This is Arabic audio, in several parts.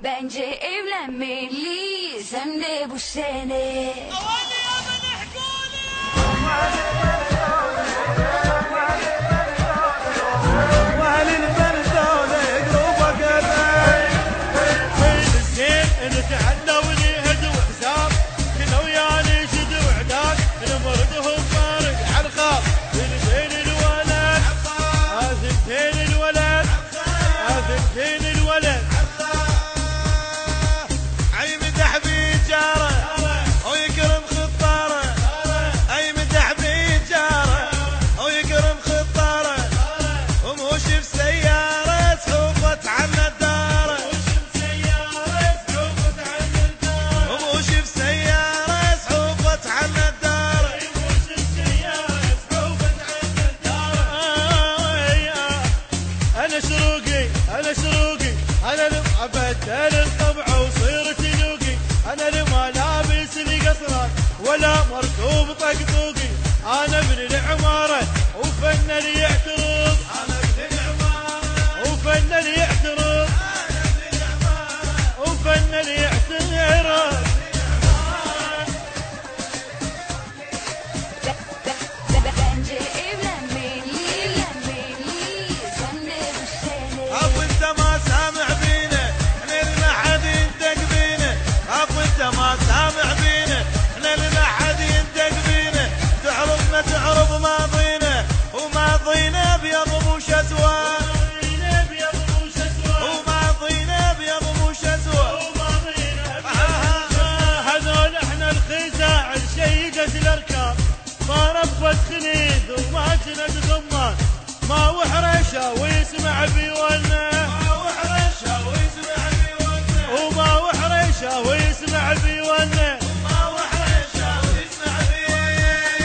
Bence evlenmeliyiz hem de bu sene. بدل الطبع وصيرت ذوقي، انا اللي ما لابس القصران ولا مركوب طقطوقي، انا ابن العماره وفن اللي يعترض، انا ابن العماره وفن اللي يعترض، انا ابن العماره وفن اللي يعترض. خنيد وما جند ضمان، ما وحرشه ويسمع بيونا، ما وحرشه ويسمع بيونا، وما وحرشه ويسمع بيونا، وما وحرشه ويسمع بيونا.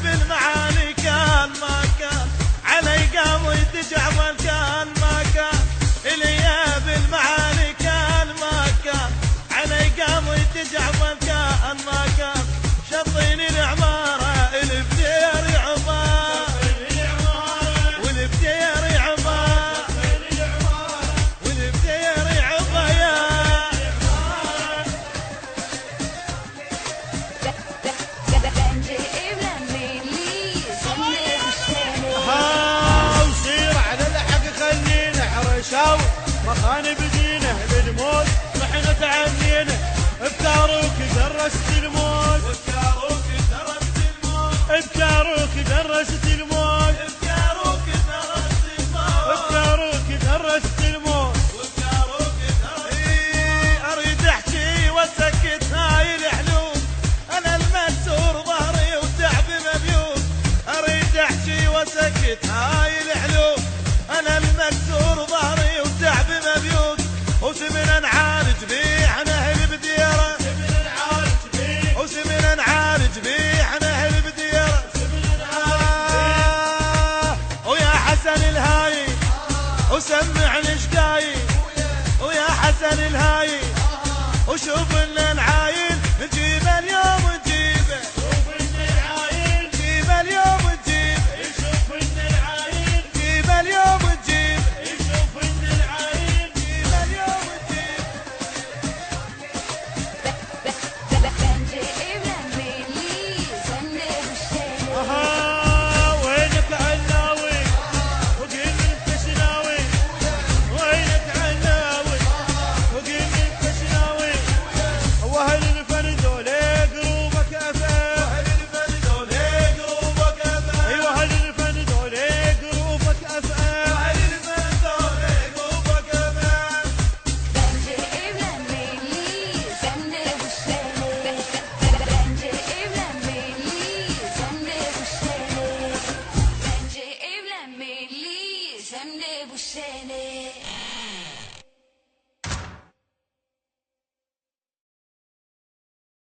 بالمعالي كان ما كان علي قام ويتجعمل كان ما كان، اليا بالمعالي كان ما كان علي قام ويتجعمل كان ما كان، شطيني العماره مخان بدينه للموت رحنا تعنينا، ابكاروك درست الموت، ابكاروك درست الموت، ابكاروك